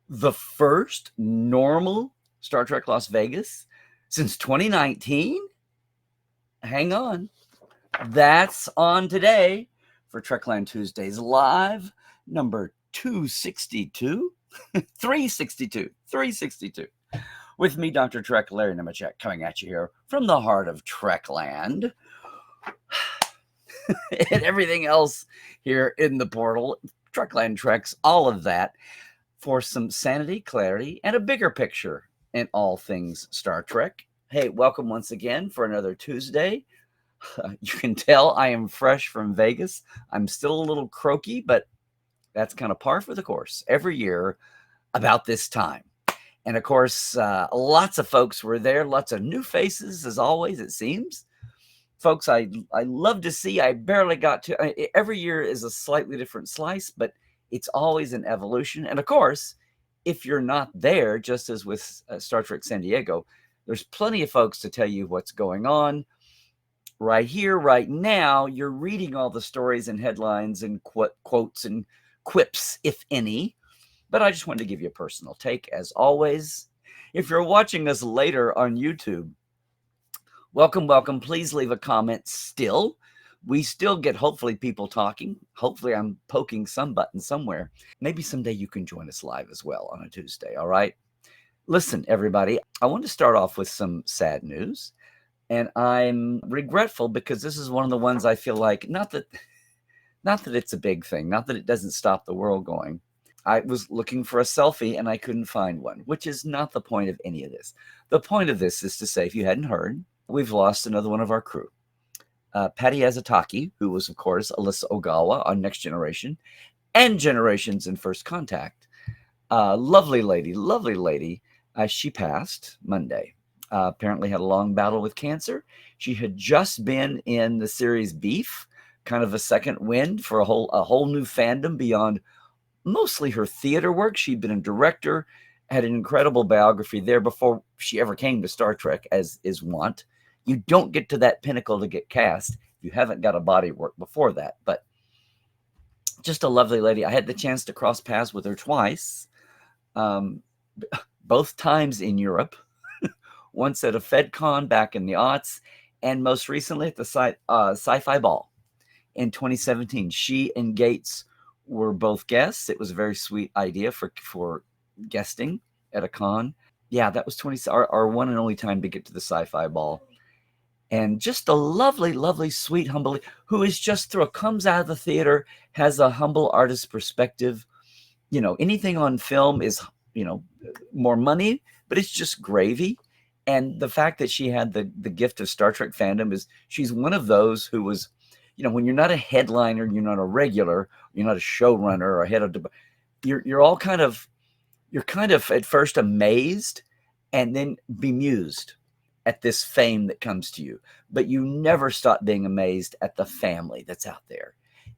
the first normal Star Trek Las Vegas since 2019. Hang on. That's on today for Trekland Tuesdays Live, number 262, 362, with me, Dr. Trek, Larry Nemecek, coming at you here from the heart of Trekland and everything else here in the portal. Trekland Treks, all of that, for some sanity, clarity, and a bigger picture in all things Star Trek. Hey, welcome once again for another Tuesday. You can tell I am fresh from Vegas. I'm still a little croaky, but that's kind of par for the course every year about this time. And of course, lots of folks were there, lots of new faces, as always, it seems. Folks, I love to see. I barely got to. Every year is a slightly different slice, but it's always an evolution. And of course, if you're not there, just as with Star Trek San Diego, there's plenty of folks to tell you what's going on. Right here, right now, you're reading all the stories and headlines and quotes and quips, if any. But I just wanted to give you a personal take, as always. If you're watching us later on YouTube, welcome, welcome. Please leave a comment still. We still get, hopefully, people talking. Hopefully, I'm poking some button somewhere. Maybe someday you can join us live as well on a Tuesday, all right? Listen, everybody, I want to start off with some sad news. And I'm regretful because this is one of the ones I feel like, not that it's a big thing, not that it doesn't stop the world going. I was looking for a selfie and I couldn't find one, which is not the point of any of this. The point of this is to say, if you hadn't heard, we've lost another one of our crew. Patty Azataki, who was, of course, Alyssa Ogawa on Next Generation and Generations in First Contact. Lovely lady. She passed Monday. Apparently had a long battle with cancer. She had just been in the series Beef, kind of a second wind for a whole new fandom beyond mostly her theater work. She'd been a director, had an incredible biography there before she ever came to Star Trek, as is wont. You don't get to that pinnacle to get cast if you haven't got a body of work before that. But just a lovely lady. I had the chance to cross paths with her twice, both times in Europe. Once at a FedCon back in the aughts, and most recently at the Sci-Fi Ball in 2017. She and Gates were both guests. It was a very sweet idea for guesting at a con. Yeah, that was our one and only time to get to the Sci-Fi Ball. And just a lovely, sweet, humble, who is just comes out of the theater, has a humble artist perspective. You know, anything on film is, more money, but it's just gravy. And the fact that she had the gift of Star Trek fandom is she's one of those who was, when you're not a headliner, you're not a regular, you're not a showrunner or head of, you're kind of at first amazed and then bemused at this fame that comes to you. But you never stop being amazed at the family that's out there.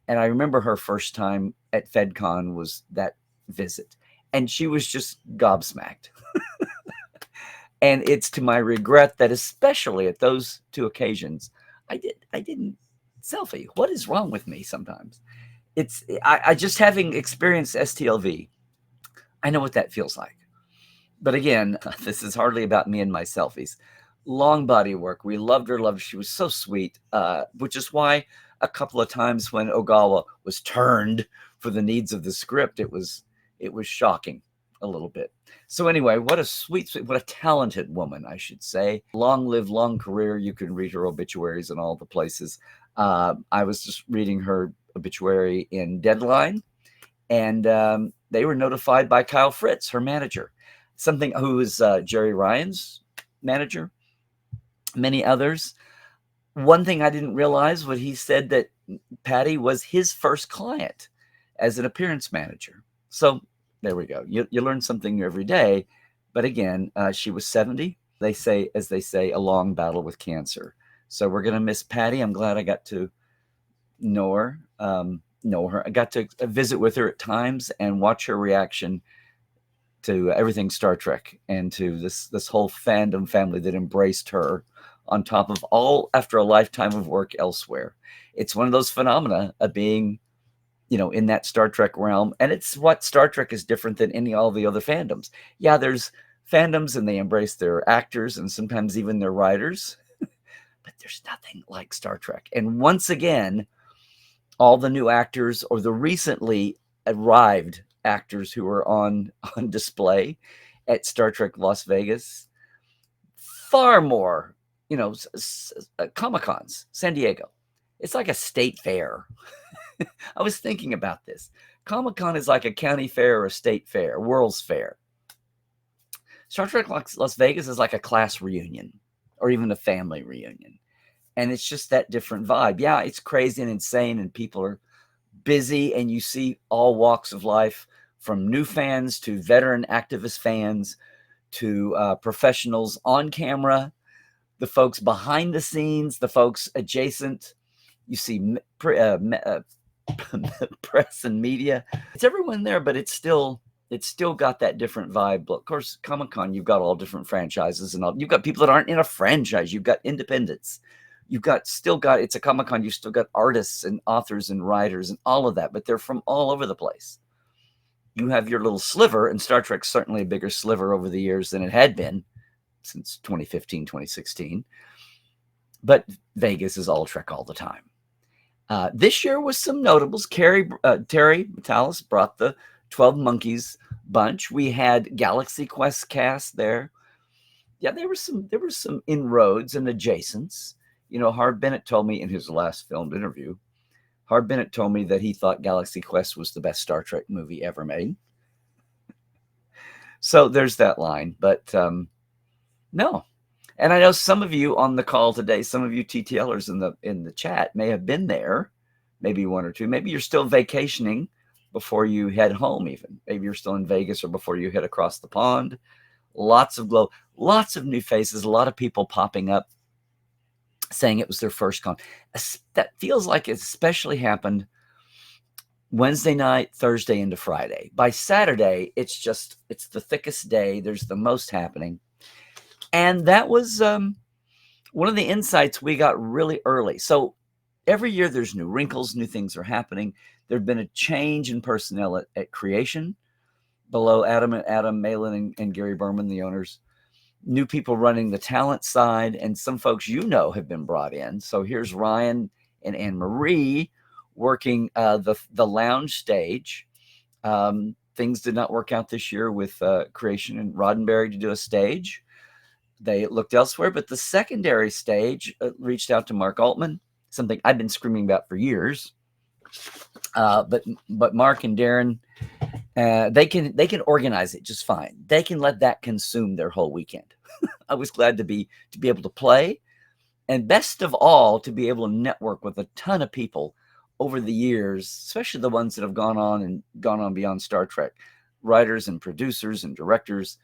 And I remember her first time at FedCon was that visit. And she was just gobsmacked. And it's to my regret that especially at those two occasions, I didn't selfie. What is wrong with me sometimes? I just having experienced STLV, I know what that feels like. But again, this is hardly about me and my selfies. Long body work. We loved her. She was so sweet, which is why a couple of times when Ogawa was turned for the needs of the script, it was shocking a little bit. So anyway, what a talented woman, I should say. Long live, long career. You can read her obituaries in all the places. I was just reading her obituary in Deadline, and they were notified by Kyle Fritz, her manager, who is Jerry Ryan's manager, many others. One thing I didn't realize was he said that Patty was his first client as an appearance manager. So there we go. You learn something new every day. But again, she was 70. They say, a long battle with cancer. So we're going to miss Patty. I'm glad I got to know her. I got to visit with her at times and watch her reaction to everything Star Trek and to this whole fandom family that embraced her on top of all after a lifetime of work elsewhere. It's one of those phenomena of being in that Star Trek realm. And it's what Star Trek is different than all the other fandoms. Yeah, there's fandoms and they embrace their actors and sometimes even their writers, but there's nothing like Star Trek. And once again, all the new actors or the recently arrived actors who are on display at Star Trek Las Vegas, far more, Comic-Cons, San Diego. It's like a state fair. I was thinking about this. Comic-Con is like a county fair or a state fair, World's Fair. Star Trek Las Vegas is like a class reunion or even a family reunion. And it's just that different vibe. Yeah, it's crazy and insane and people are busy and you see all walks of life, from new fans to veteran activist fans to professionals on camera, the folks behind the scenes, the folks adjacent. You see press and media. It's everyone there, but it's still got that different vibe. Of course, Comic-Con, you've got all different franchises and all. You've got people that aren't in a franchise. You've got independents. You've got it's a Comic-Con. You've still got artists and authors and writers and all of that, but they're from all over the place. You have your little sliver, and Star Trek's certainly a bigger sliver over the years than it had been since 2015, 2016. But Vegas is all Trek all the time. This year was some notables. Terry Metalis brought the 12 Monkeys bunch. We had Galaxy Quest cast there. Yeah, there were some inroads and adjacents. Harv Bennett told me in his last filmed interview, Harv Bennett told me that he thought Galaxy Quest was the best Star Trek movie ever made. So there's that line. But no. And I know some of you on the call today, some of you TTLers in the chat may have been there, maybe one or two. Maybe you're still vacationing before you head home even. Maybe you're still in Vegas or before you head across the pond. Lots of glow, lots of new faces, a lot of people popping up saying it was their first con. That feels like it especially happened Wednesday night, Thursday into Friday. By Saturday, it's the thickest day. There's the most happening. And that was one of the insights we got really early. So every year there's new wrinkles, new things are happening. There'd been a change in personnel at Creation below Adam Malin and Gary Berman, the owners. New people running the talent side, and some folks have been brought in. So here's Ryan and Anne Marie working the lounge stage. Things did not work out this year with Creation and Roddenberry to do a stage. They looked elsewhere, but the secondary stage reached out to Mark Altman, something I've been screaming about for years. But Mark and Darren, they can organize it just fine. They can let that consume their whole weekend. I was glad to be able to play, and best of all, to be able to network with a ton of people over the years, especially the ones that have gone on beyond Star Trek, writers and producers and directors.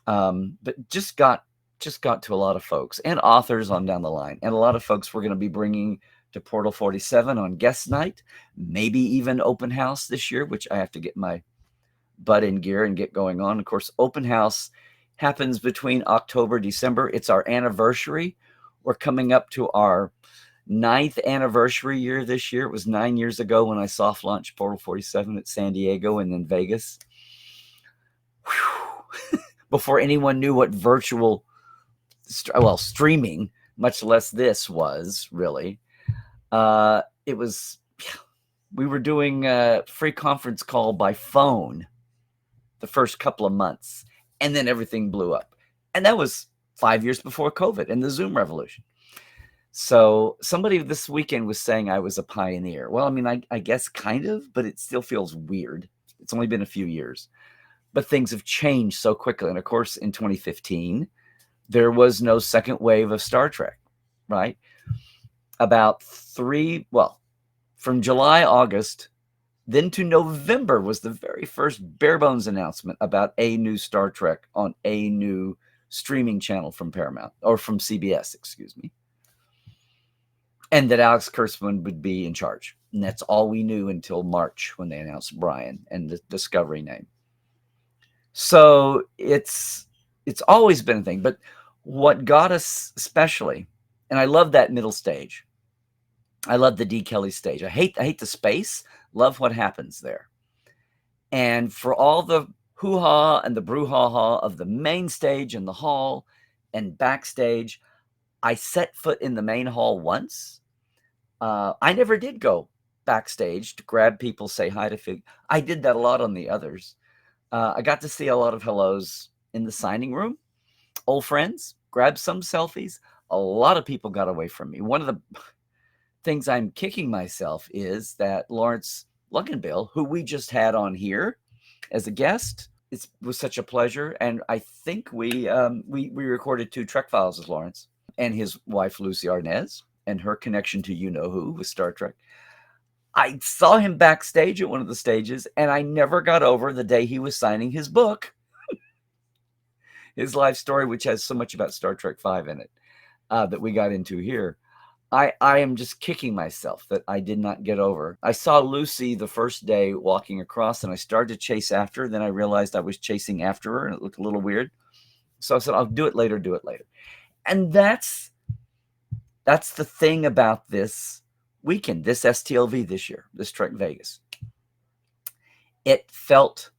But just got to a lot of folks and authors on down the line, and a lot of folks we're going to be bringing to Portal 47 on guest night, maybe even open house this year, which I have to get my butt in gear and get going on. Of course, open house happens between October, December. It's our anniversary. We're coming up to our 9th anniversary year this year. It was 9 years ago when I soft launched Portal 47 at San Diego and then Vegas. Whew. Before anyone knew what virtual, streaming, much less this was really. We were doing a free conference call by phone the first couple of months, and then everything blew up. And that was 5 years before COVID and the Zoom revolution. So somebody this weekend was saying I was a pioneer. Well, I mean, I guess kind of, but it still feels weird. It's only been a few years. But things have changed so quickly. And of course, in 2015, there was no second wave of Star Trek, right? From July, August, then to November was the very first bare bones announcement about a new Star Trek on a new streaming channel from Paramount, or from CBS, excuse me. And that Alex Kurtzman would be in charge. And that's all we knew until March when they announced Brian and the Discovery name. So it's always been a thing. But what got us especially, and I love that middle stage. I love the D. Kelly stage. I hate the space, Love what happens there. And for all the hoo-ha and the brouhaha of the main stage and the hall and backstage, I set foot in the main hall once. I never did go backstage to grab people, say hi to Fig. I did that a lot on the others. I got to see a lot of hellos in the signing room, old friends, grabbed some selfies. A lot of people got away from me. One of the things I'm kicking myself is that Lawrence Luckenbill, who we just had on here as a guest, it was such a pleasure. And I think we recorded 2 Trek files with Lawrence and his wife, Lucy Arnaz, and her connection to you-know-who with Star Trek. I saw him backstage at one of the stages, and I never got over the day he was signing his book, his life story, which has so much about Star Trek V in it, that we got into here. I am just kicking myself that I did not get over. I saw Lucy the first day walking across, and I started to chase after her. Then I realized I was chasing after her, and it looked a little weird. So I said, I'll do it later, do it later. And that's the thing about this weekend, this STLV this year, this Trek Vegas. It felt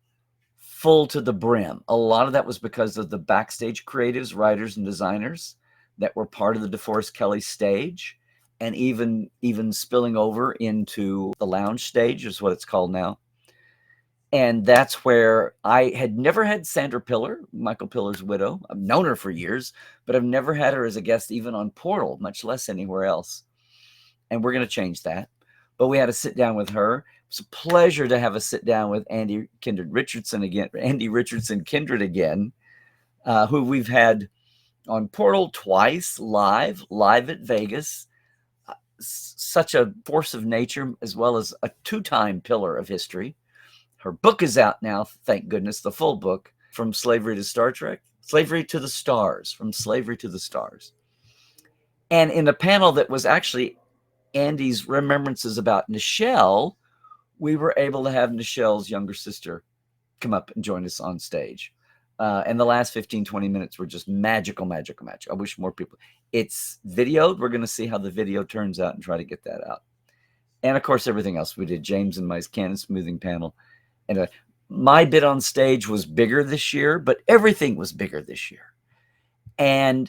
full to the brim. A lot of that was because of the backstage creatives, writers, and designers that were part of the DeForest Kelley stage, and even spilling over into the lounge stage is what it's called now. And that's where I had never had Sandra Piller, Michael Pillar's widow. I've known her for years, but I've never had her as a guest even on Portal, much less anywhere else. And we're going to change that. But we had to sit down with her. It was a pleasure to have a sit down with Andy Richardson Kindred again, who we've had on Portal twice, live at Vegas. Such a force of nature, as well as a 2-time pillar of history. Her book is out now, thank goodness, the full book, From Slavery to Star Trek, Slavery to the Stars, From Slavery to the Stars. And in a panel that was actually Andy's remembrances about Nichelle, we were able to have Nichelle's younger sister come up and join us on stage. And the last 15, 20 minutes were just magical. I wish more people. It's videoed. We're going to see how the video turns out and try to get that out. And, of course, everything else we did. James and my canon smoothing panel. And my bit on stage was bigger this year, but everything was bigger this year. And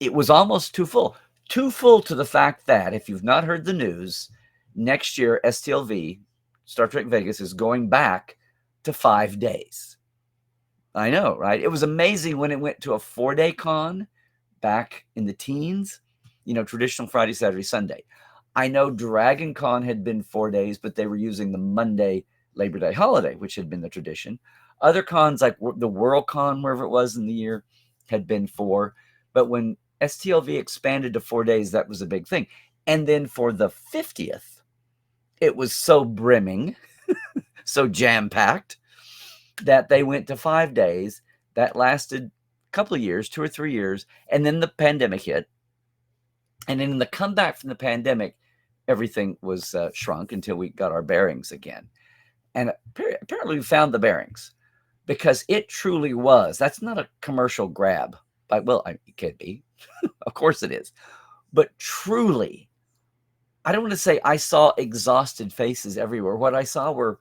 it was almost too full. Too full to the fact that, if you've not heard the news, next year, STLV, Star Trek Vegas, is going back to 5 days. I know, right? It was amazing when it went to a 4-day con back in the teens, traditional Friday, Saturday, Sunday. I know Dragon Con had been 4 days, but they were using the Monday Labor Day holiday, which had been the tradition. Other cons, like the World Con, wherever it was in the year, had been 4. But when STLV expanded to 4 days, that was a big thing. And then for the 50th, it was so brimming, so jam-packed, that they went to 5 days. That lasted a couple of years, 2 or 3 years, and then the pandemic hit. And then in the comeback from the pandemic, everything was shrunk until we got our bearings again. And apparently we found the bearings, because it truly was. That's not a commercial grab. Well, it could be. Of course it is. But truly, I don't want to say I saw exhausted faces everywhere. What I saw were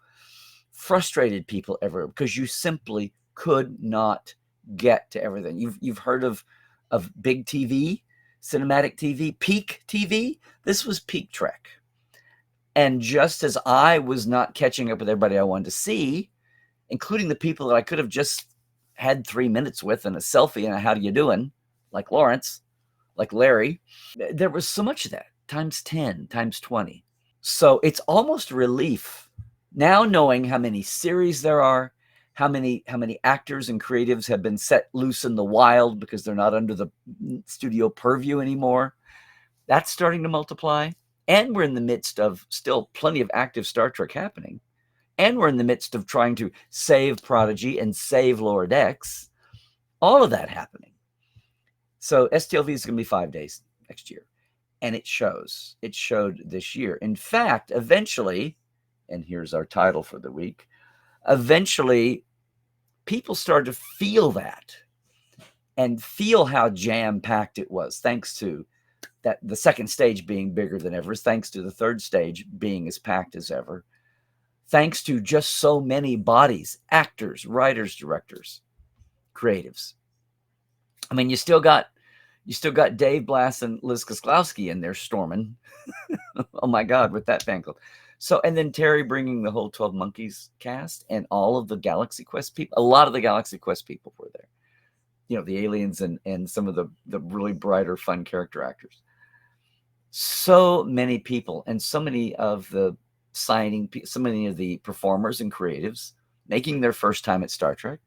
frustrated people everywhere, because you simply could not get to everything. You've heard of big TV, cinematic TV, peak TV. This was peak Trek. And just as I was not catching up with everybody I wanted to see, including the people that I could have just had 3 minutes with and a selfie and a how you doing, like Lawrence, like Larry, there was so much of that, times 10, times 20. So it's almost relief now knowing how many series there are, how many actors and creatives have been set loose in the wild because they're not under the studio purview anymore. That's starting to multiply. And we're in the midst of still plenty of active Star Trek happening. And we're in the midst of trying to save Prodigy and save Lower Decks. All of that happening. So STLV is going to be 5 days next year. And it shows. It showed this year. In fact, eventually, and here's our title for the week, eventually people started to feel that and feel how jam-packed it was, thanks to that the second stage being bigger than ever, thanks to the third stage being as packed as ever. thanks to just so many bodies, actors, writers, directors, creatives. I mean, you still got Dave Blass and Liz Koslowski in there storming. Oh my God, with that fan club. So, and then Terry bringing the whole 12 Monkeys cast and all of the Galaxy Quest people. A lot of the Galaxy Quest people were there. You know, the aliens and some of the really brighter, fun character actors. So many people and so many of the so many of the performers and creatives making their first time at Star Trek.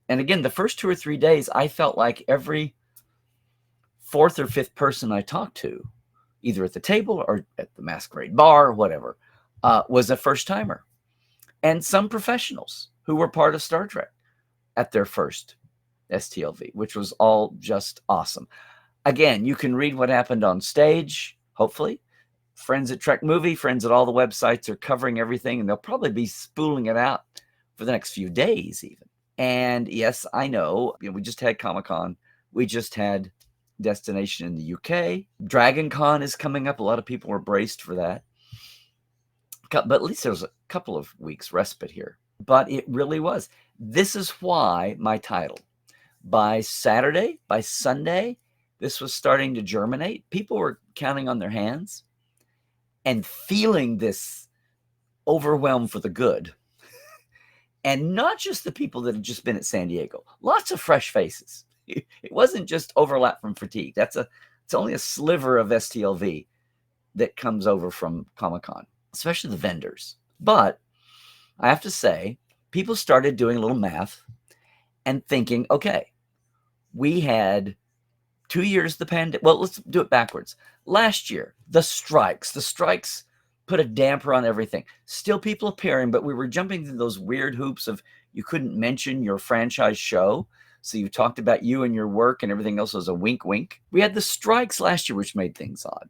And again, the first 2 or 3 days, I felt like every fourth or fifth person I talked to, either at the table or at the Masquerade bar or whatever, was a first timer. And some professionals who were part of Star Trek at their first STLV, which was all just awesome. Again, you can read what happened on stage, hopefully. Friends at Trek Movie, friends at all the websites are covering everything, and they'll probably be spooling it out for the next few days even. And yes, I know, we just had Comic-Con. We just had Destination in the UK. Dragon Con is coming up. A lot of people were braced for that. But at least there was a couple of weeks respite here. But it really was. This is why my title. By Saturday, by Sunday, this was starting to germinate. People were counting on their hands and feeling this overwhelm for the good. And not just the people that had just been at San Diego. Lots of fresh faces. It wasn't just overlap from fatigue. It's only a sliver of STLV that comes over from Comic-Con, especially the vendors. But I have to say, people started doing a little math and thinking, okay, we had 2 years the pandemic. Well, let's do it backwards. Last year, the strikes put a damper on everything. Still people appearing, but we were jumping through those weird hoops of you couldn't mention your franchise show. So you talked about you and your work and everything else was a wink, wink. We had the strikes last year, which made things odd.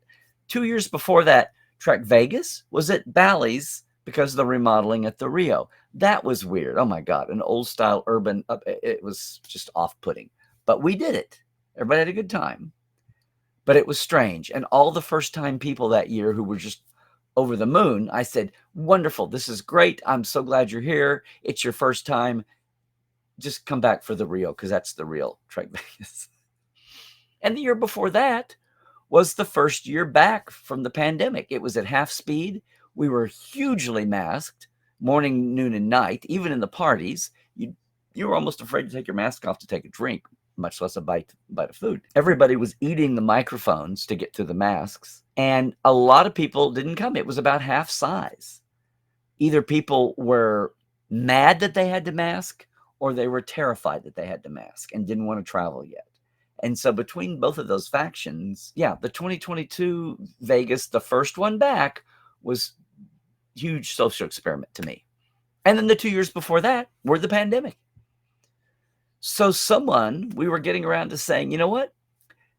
2 years before that, Trek Vegas was at Bally's because of the remodeling at the Rio. That was weird. Oh my God, an old style urban, it was just off-putting. But we did it. Everybody had a good time. But it was strange. And all the first time people that year who were just over the moon, I said, wonderful, this is great. I'm so glad you're here. It's your first time. Just come back for the Rio because that's the real Trek Vegas. And the year before that was the first year back from the pandemic. It was at half speed. We were hugely masked, morning, noon, and night. Even in the parties, you were almost afraid to take your mask off to take a drink, much less a bite of food. Everybody was eating the microphones to get to the masks. And a lot of people didn't come. It was about half size. Either people were mad that they had to mask or they were terrified that they had to mask and didn't want to travel yet. And so between both of those factions, yeah, the 2022 Vegas, the first one back, was a huge social experiment to me. And then the 2 years before that were the pandemic. So we were getting around to saying, you know what?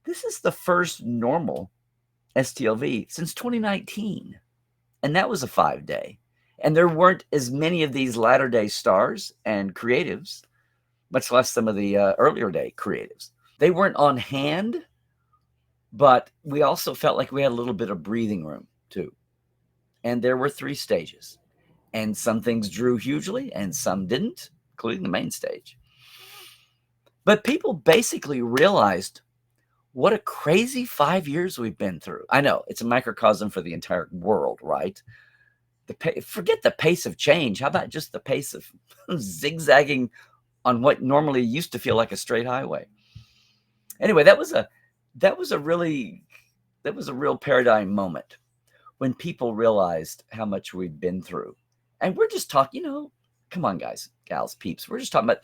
This is the first normal STLV since 2019. And that was a 5-day. And there weren't as many of these latter day stars and creatives, much less some of the earlier day creatives. They weren't on hand, but we also felt like we had a little bit of breathing room too. And there were 3 stages. And some things drew hugely and some didn't, including the main stage. But people basically realized what a crazy 5 years we've been through. I know it's a microcosm for the entire world, right? Forget the pace of change. How about just the pace of zigzagging on what normally used to feel like a straight highway? Anyway, that was a real paradigm moment when people realized how much we've been through. And we're just talking, come on, guys, gals, peeps. We're just talking about,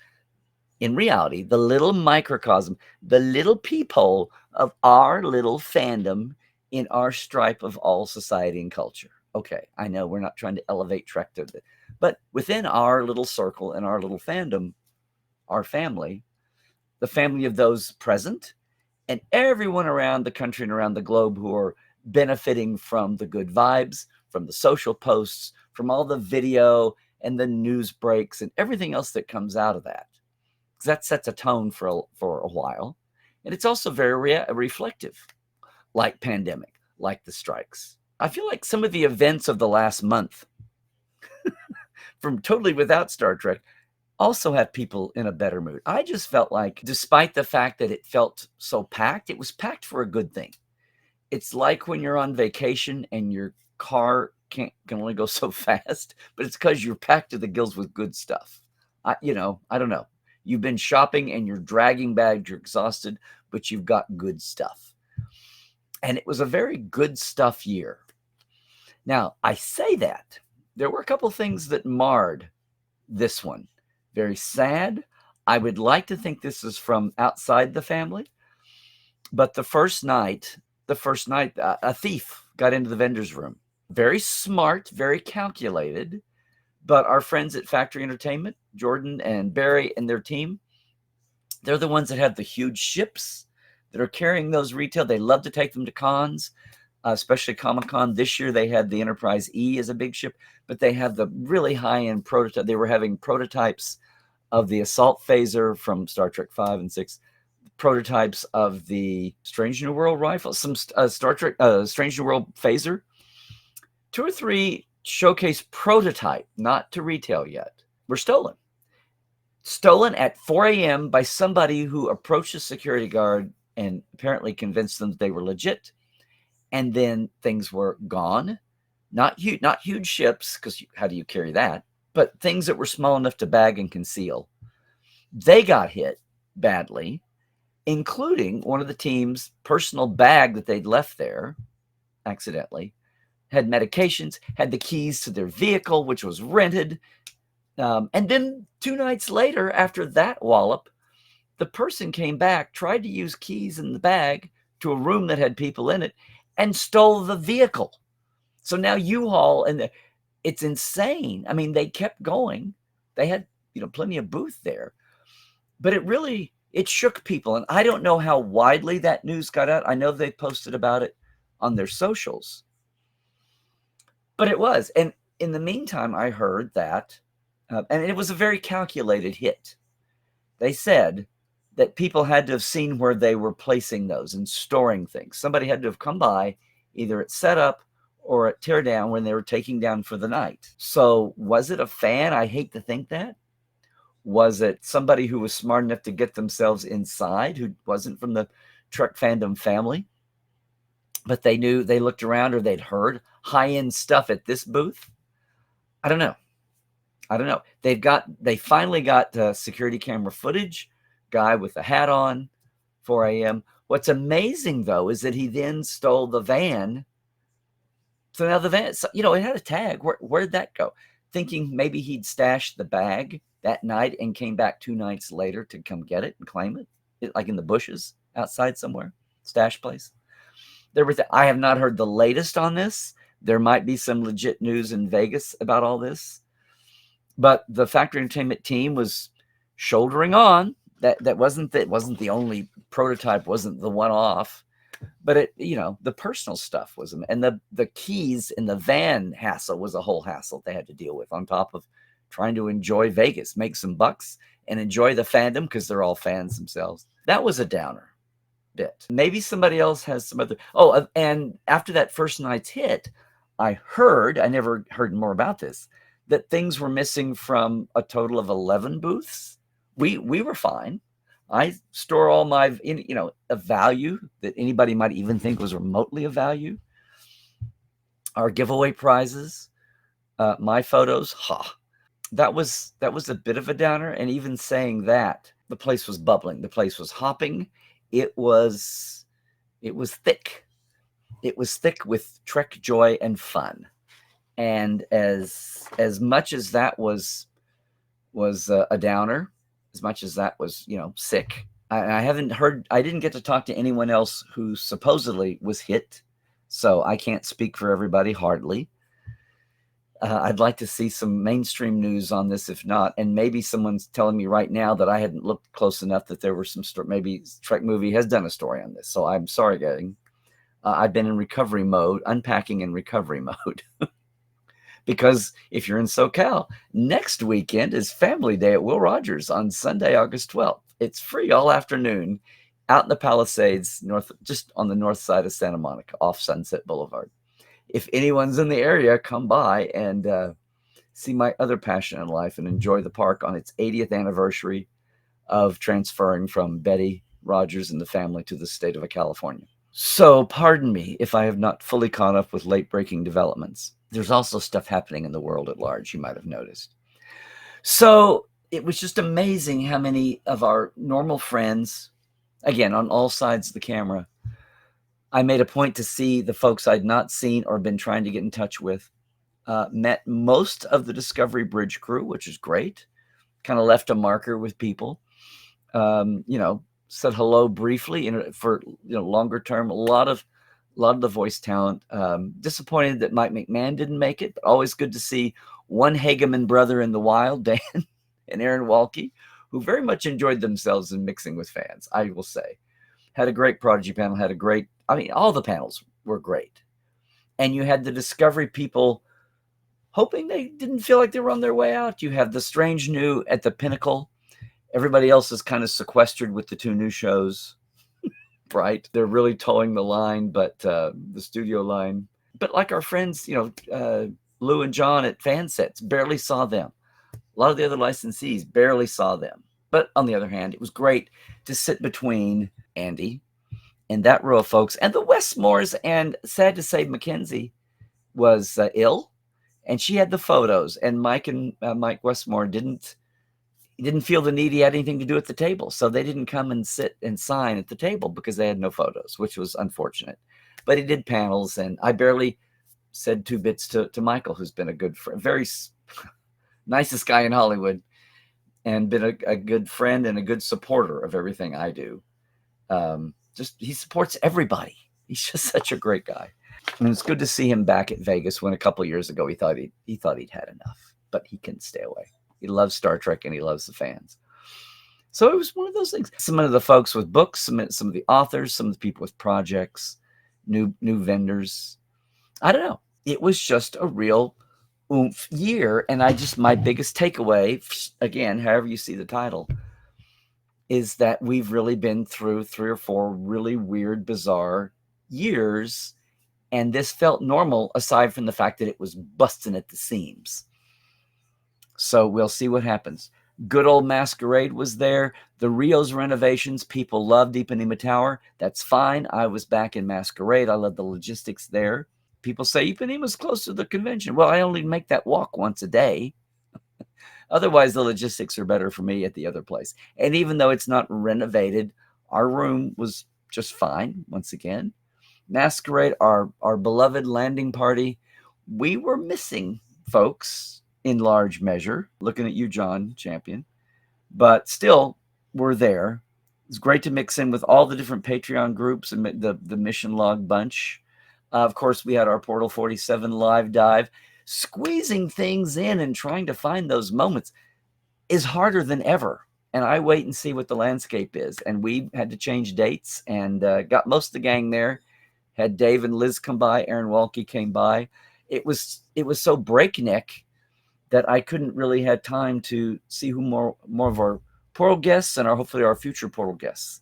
in reality, the little microcosm, the little peephole of our little fandom in our stripe of all society and culture. Okay, I know we're not trying to elevate Trek to it, but within our little circle and our little fandom, our family, the family of those present, and everyone around the country and around the globe who are benefiting from the good vibes, from the social posts, from all the video and the news breaks and everything else that comes out of that. Because that sets a tone for a while. And it's also very reflective, like pandemic, like the strikes. I feel like some of the events of the last month from totally without Star Trek also have people in a better mood. I just felt like, despite the fact that it felt so packed, it was packed for a good thing. It's like when you're on vacation and your car can only go so fast, but it's because you're packed to the gills with good stuff. I don't know. You've been shopping and you're dragging bags, you're exhausted, but you've got good stuff. And it was a very good stuff year. Now, I say that. There were a couple things that marred this one. Very sad. I would like to think this is from outside the family. But the first night, a thief got into the vendor's room. Very smart, very calculated. But our friends at Factory Entertainment, Jordan and Barry and their team, they're the ones that have the huge ships that are carrying those retail. They love to take them to cons, especially Comic-Con. This year they had the Enterprise E as a big ship, but they have the really high-end prototype. They were having prototypes of the assault phaser from Star Trek 5 and 6, prototypes of the Strange New World rifle, some Star Trek Strange New World phaser, 2 or 3 showcase prototype, not to retail yet, were stolen. Stolen at 4 a.m. by somebody who approached a security guard and apparently convinced them that they were legit. And then things were gone. Not huge ships, because how do you carry that? But things that were small enough to bag and conceal. They got hit badly, including one of the team's personal bag that they'd left there accidentally, had medications, had the keys to their vehicle, which was rented. And then 2 nights later, after that wallop, the person came back, tried to use keys in the bag to a room that had people in it, and stole the vehicle. So now U-Haul, and it's insane. I mean, they kept going. They had, plenty of booth there. But it shook people. And I don't know how widely that news got out. I know they posted about it on their socials. But it was. And in the meantime, I heard that, and it was a very calculated hit. They said that people had to have seen where they were placing those and storing things. Somebody had to have come by either at setup or at teardown when they were taking down for the night. So was it a fan? I hate to think that. Was it somebody who was smart enough to get themselves inside, who wasn't from the Trek fandom family? But they knew, they looked around, or they'd heard high-end stuff at this booth? I don't know. They finally got security camera footage, guy with a hat on, 4 a.m. What's amazing, though, is that he then stole the van. So now the van, it had a tag. Where'd that go? Thinking maybe he'd stashed the bag that night and came back 2 nights later to come get it and claim it, like in the bushes outside somewhere, stash place. I have not heard the latest on this. There might be some legit news in Vegas about all this. But the Factory Entertainment team was shouldering on. That wasn't the only prototype, wasn't the one-off. But the personal stuff was, and the keys in the van hassle was a whole hassle they had to deal with, on top of trying to enjoy Vegas, make some bucks, and enjoy the fandom, because they're all fans themselves. That was a downer bit. Maybe somebody else has some other. Oh, and after that first night's hit, I never heard more about this, that things were missing from a total of 11 booths. We were fine. I store all my, a value that anybody might even think was remotely of value. Our giveaway prizes, my photos, that was a bit of a downer. And even saying that, the place was bubbling, the place was hopping. It was thick. It was thick with Trek joy and fun. And as much as that was a downer, as much as that was, sick, I didn't get to talk to anyone else who supposedly was hit, so I can't speak for everybody, hardly. I'd like to see some mainstream news on this, if not, and maybe someone's telling me right now that I hadn't looked close enough, that there were some maybe Trek Movie has done a story on this. So I'm sorry, gang. I've been in recovery mode, unpacking in recovery mode. Because if you're in SoCal, next weekend is Family Day at Will Rogers on Sunday, August 12th. It's free all afternoon out in the Palisades, just on the north side of Santa Monica, off Sunset Boulevard. If anyone's in the area, come by and see my other passion in life and enjoy the park on its 80th anniversary of transferring from Betty Rogers and the family to the state of California. So, pardon me if I have not fully caught up with late breaking developments. There's also stuff happening in the world at large, you might have noticed. So, it was just amazing how many of our normal friends, again, on all sides of the camera, I made a point to see the folks I'd not seen or been trying to get in touch with. Met most of the Discovery Bridge crew, which is great. Kind of left a marker with people. Said hello briefly, for longer term. A lot of the voice talent. Disappointed that Mike McMahon didn't make it, but always good to see one Hageman brother in the wild, Dan and Aaron Walke, who very much enjoyed themselves in mixing with fans. I will say, had a great Prodigy panel. All the panels were great, and you had the Discovery people hoping they didn't feel like they were on their way out. You have the Strange New at the pinnacle. Everybody else is kind of sequestered with the two new shows, right? They're really towing the line, but the studio line. But like our friends, Lou and John at Fansets, barely saw them. A lot of the other licensees barely saw them. But on the other hand, it was great to sit between Andy and that row of folks and the Westmores. And sad to say, Mackenzie was ill, and she had the photos. And Mike Westmore didn't feel the need he had anything to do at the table. So they didn't come and sit and sign at the table because they had no photos, which was unfortunate. But he did panels, and I barely said two bits to Michael, who's been a good friend, very nicest guy in Hollywood, and been a good friend and a good supporter of everything I do. He supports everybody. He's just such a great guy. And it's good to see him back at Vegas when a couple of years ago he thought he'd had enough, but he couldn't stay away. He loves Star Trek and he loves the fans. So it was one of those things. Some of the folks with books, some of the authors, some of the people with projects, new vendors. I don't know. It was just a real oomph year. And my biggest takeaway, again, however you see the title, is that we've really been through 3 or 4 really weird, bizarre years. And this felt normal, aside from the fact that it was busting at the seams. So we'll see what happens. Good old Masquerade was there. The Rio's renovations, people loved Ipanema Tower. That's fine. I was back in Masquerade. I love the logistics there. People say Ipanema's close to the convention. Well, I only make that walk once a day. Otherwise, the logistics are better for me at the other place. And even though it's not renovated, our room was just fine, once again. Masquerade, our beloved landing party, we were missing folks in large measure. Looking at you, John Champion. But still, we're there. It's great to mix in with all the different Patreon groups and the Mission Log bunch. Of course, we had our Portal 47 live dive. Squeezing things in and trying to find those moments is harder than ever. And I wait and see what the landscape is. And we had to change dates and got most of the gang there. Had Dave and Liz come by. Aaron Walke came by. It was so breakneck that I couldn't really have time to see who more of our Portal guests and hopefully our future Portal guests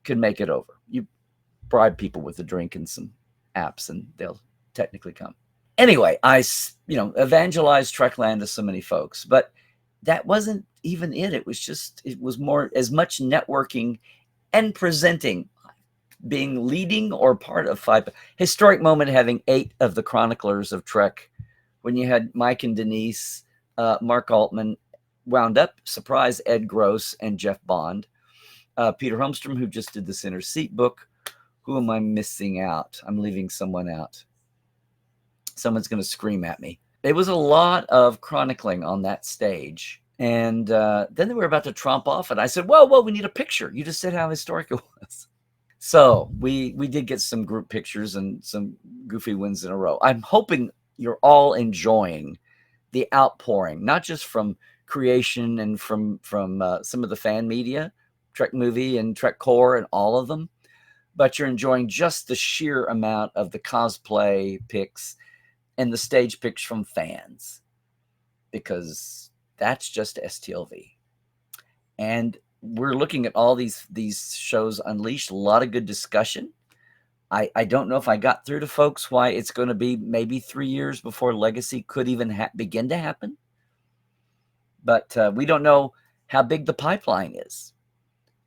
could make it over. You bribe people with a drink and some apps and they'll technically come. Anyway, I evangelized Trekland to so many folks, but that wasn't even it. It was more as much networking and presenting, being leading or part of 5. Historic moment having 8 of the chroniclers of Trek when you had Mike and Denise, Mark Altman, wound up, surprise, Ed Gross and Jeff Bond, Peter Holmstrom, who just did the Center Seat book. Who am I missing out? I'm leaving someone out. Someone's going to scream at me. There was a lot of chronicling on that stage. And then they were about to tromp off, and I said, whoa, we need a picture. You just said how historic it was. So we did get some group pictures and some goofy wins in a row. I'm hoping you're all enjoying the outpouring, not just from creation and from some of the fan media, Trek Movie and Trek Core and all of them, but you're enjoying just the sheer amount of the cosplay pics and the stage pics from fans, because that's just STLV. And we're looking at all these shows unleashed, a lot of good discussion. I don't know if I got through to folks why it's going to be maybe 3 years before Legacy could even begin to happen. But we don't know how big the pipeline is.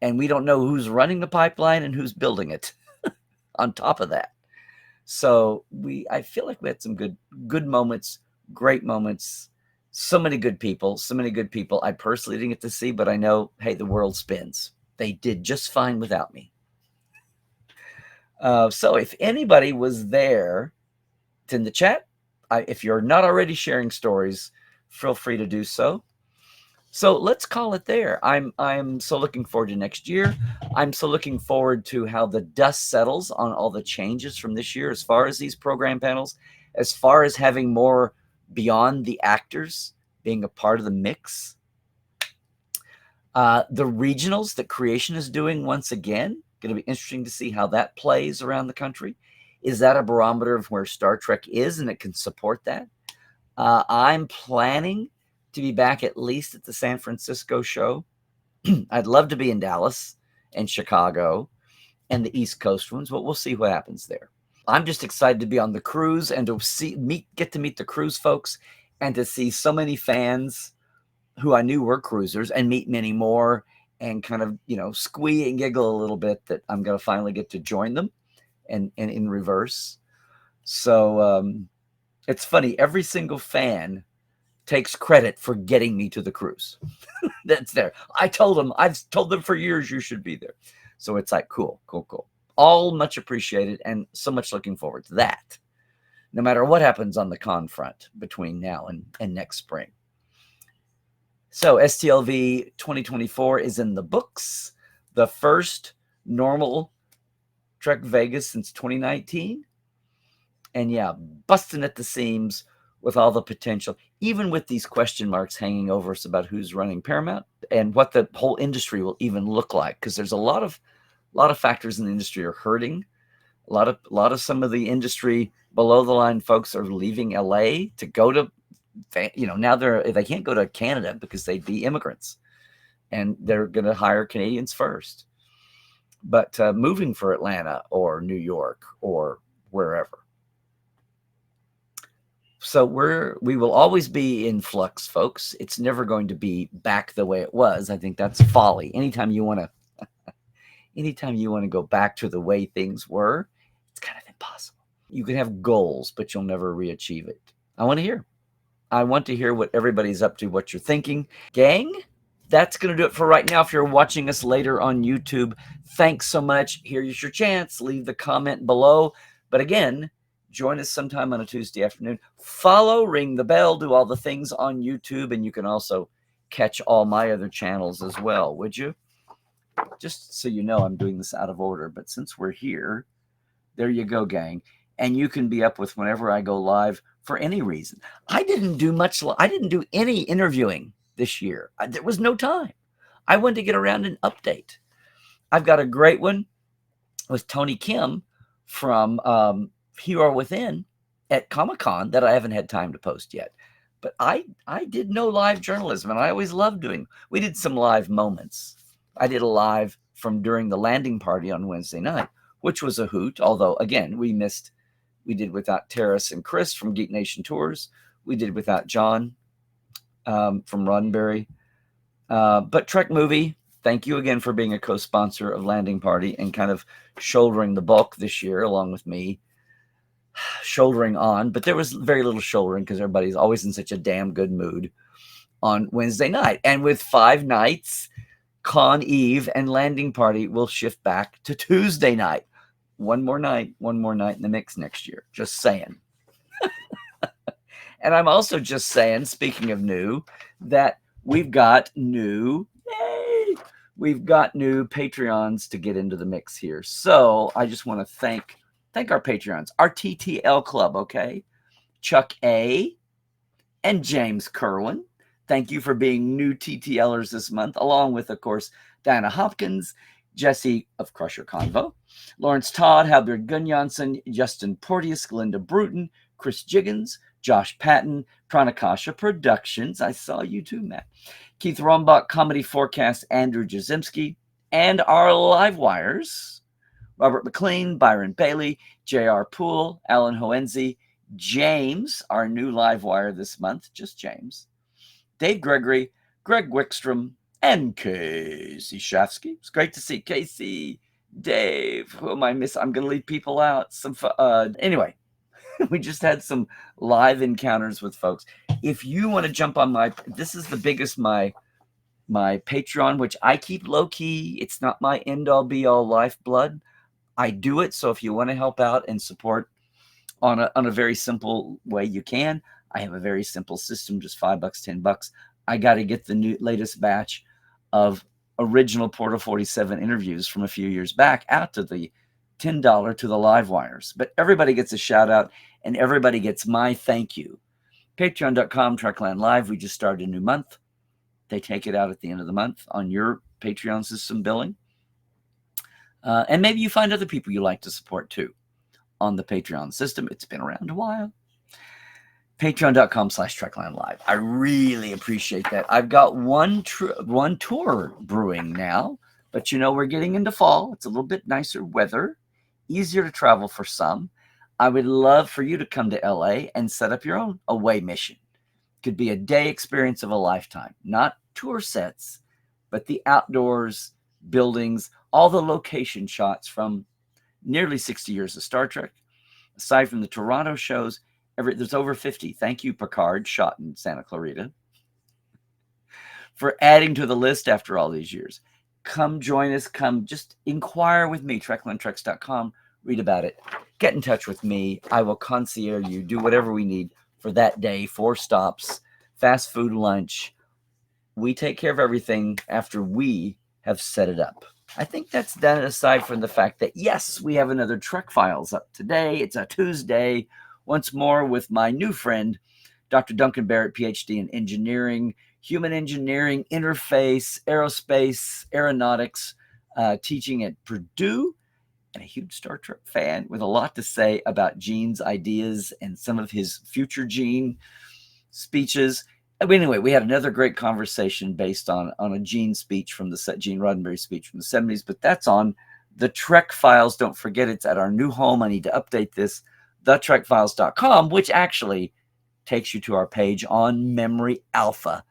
And we don't know who's running the pipeline and who's building it on top of that. So I feel like we had some good moments, great moments, so many good people, I personally didn't get to see, but I know, hey, the world spins. They did just fine without me. So if anybody was there, it's in the chat. If you're not already sharing stories, feel free to do so. So let's call it there. I'm so looking forward to next year. I'm so looking forward to how the dust settles on all the changes from this year as far as these program panels, as far as having more beyond the actors being a part of the mix. The regionals that Creation is doing once again, going to be interesting to see how that plays around the country. Is that a barometer of where Star Trek is and it can support that? I'm planning to be back at least at the San Francisco show. I'd love to be in Dallas and Chicago and the East Coast ones, but we'll see what happens there. I'm just excited to be on the cruise and to get to meet the cruise folks and to see so many fans who I knew were cruisers and meet many more and kind of, squee and giggle a little bit that I'm going to finally get to join them and in reverse. So it's funny. Every single fan takes credit for getting me to the cruise. That's there. I've told them for years you should be there. So it's like, cool. All much appreciated and so much looking forward to that. No matter what happens on the con front between now and next spring. So STLV 2024 is in the books. The first normal Trek Vegas since 2019. And yeah, busting at the seams with all the potential, even with these question marks hanging over us about who's running Paramount and what the whole industry will even look like. Because there's a lot of factors in the industry are hurting. A lot of some of the industry below the line folks are leaving LA to go to, now they can't go to Canada because they'd be immigrants, and they're going to hire Canadians first. But moving for Atlanta or New York or wherever. So we will always be in flux, folks. It's never going to be back the way it was. I think that's folly. Anytime you want to go back to the way things were, it's kind of impossible. You can have goals, but you'll never re-achieve it. I want to hear what everybody's up to, what you're thinking. Gang, that's going to do it for right now. If you're watching us later on YouTube, thanks so much. Here's your chance. Leave the comment below. But again, join us sometime on a Tuesday afternoon. Follow, ring the bell, do all the things on YouTube, and you can also catch all my other channels as well, would you? Just so you know, I'm doing this out of order, but since we're here, there you go, gang. And you can be up with whenever I go live for any reason. I didn't do any interviewing this year. There was no time. I wanted to get around and update. I've got a great one with Tony Kim from Hero Within at Comic-Con that I haven't had time to post yet. But I did no live journalism, and I always loved doing. We did some live moments. I did a live from during the landing party on Wednesday night, which was a hoot. Although, again, we did without Terrace and Chris from Geek Nation Tours. We did without John from Roddenberry. But Trek Movie, thank you again for being a co-sponsor of Landing Party and kind of shouldering the bulk this year, along with me. Shouldering on, but there was very little shouldering because everybody's always in such a damn good mood on Wednesday night. And with 5 nights, Con Eve and Landing Party will shift back to Tuesday night. One more night in the mix next year. Just saying. And I'm also just saying, speaking of new, that we've got new Patreons to get into the mix here. So I just want to thank our Patreons, our TTL Club, okay? Chuck A. and James Kerwin. Thank you for being new TTLers this month, along with, of course, Diana Hopkins, Jesse of Crusher Convo, Lawrence Todd, Halbert Gunjansson, Justin Porteous, Linda Bruton, Chris Jiggins, Josh Patton, Pranakasha Productions. I saw you too, Matt. Keith Rombach, Comedy Forecast, Andrew Jazimski, and our live wires, Robert McLean, Byron Bailey, J.R. Poole, Alan Hoenzi, James, our new live wire this month, just James, Dave Gregory, Greg Wickstrom, and Casey Shafsky. It's great to see Casey, Dave. Who am I missing? I'm going to leave people out. Anyway, we just had some live encounters with folks. If you want to jump on this is the biggest, my Patreon, which I keep low key. It's not my end all be all lifeblood. I do it. So if you want to help out and support on a very simple way, you can. I have a very simple system, just $5, $10. I got to get the latest batch of original Portal 47 interviews from a few years back out to the $10 to the live wires. But everybody gets a shout out and everybody gets my thank you. Patreon.com, Trekland Live. We just started a new month. They take it out at the end of the month on your Patreon system billing. And maybe you find other people you like to support too on the Patreon system. It's been around a while. Patreon.com/Trekland Live. I really appreciate that. I've got one tour brewing now, but we're getting into fall. It's a little bit nicer weather, easier to travel for some. I would love for you to come to LA and set up your own away mission. Could be a day experience of a lifetime, not tour sets, but the outdoors, buildings, all the location shots from nearly 60 years of Star Trek. Aside from the Toronto shows, there's over 50. Thank you, Picard, shot in Santa Clarita, for adding to the list after all these years. Come join us. Come just inquire with me, TreklandTreks.com. Read about it. Get in touch with me. I will concierge you, do whatever we need for that day, 4 stops, fast food lunch. We take care of everything after we have set it up. I think that's done aside from the fact that, yes, we have another Trek Files up today. It's a Tuesday. Once more with my new friend, Dr. Duncan Barrett, PhD in engineering, human engineering, interface, aerospace, aeronautics, teaching at Purdue, and a huge Star Trek fan with a lot to say about Gene's ideas and some of his future Gene speeches. Anyway, we had another great conversation based on a Gene speech from Gene Roddenberry speech from the 70s, but that's on the Trek Files. Don't forget, it's at our new home. I need to update this, thetrekfiles.com, which actually takes you to our page on Memory Alpha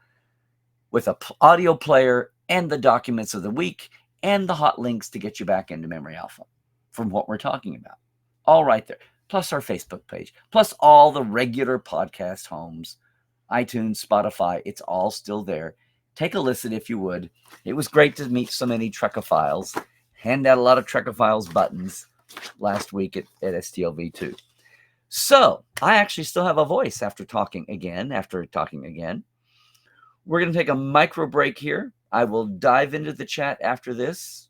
with an audio player and the documents of the week and the hot links to get you back into Memory Alpha from what we're talking about. All right there. Plus our Facebook page, plus all the regular podcast homes, iTunes, Spotify. It's all still there. Take a listen if you would. It was great to meet so many Trekophiles. Hand out a lot of Trekophiles buttons last week at STLV too. So I actually still have a voice after talking again. We're going to take a micro break here. I will dive into the chat after this.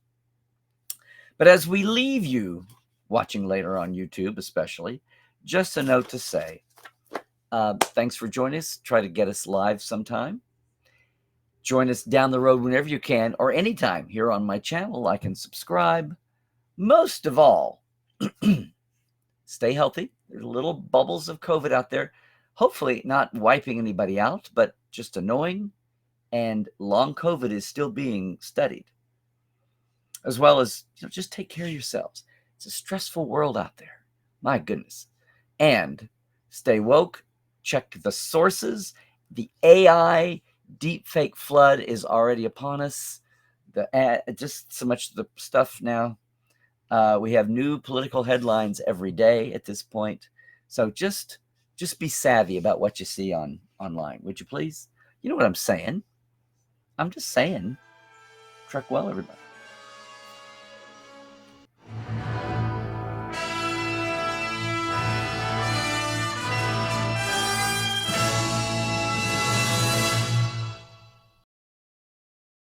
But as we leave you watching later on YouTube, especially, just a note to say, thanks for joining us. Try to get us live sometime. Join us down the road whenever you can or anytime here on my channel. Like and subscribe. Most of all, stay healthy. There's little bubbles of COVID out there. Hopefully not wiping anybody out, but just annoying. And long COVID is still being studied. As well as, just take care of yourselves. It's a stressful world out there. My goodness. And stay woke. Check the sources. The AI deepfake flood is already upon us. Just so much of the stuff now. We have new political headlines every day at this point. So just be savvy about what you see online, would you please? You know what I'm saying? I'm just saying. Trek well, everybody.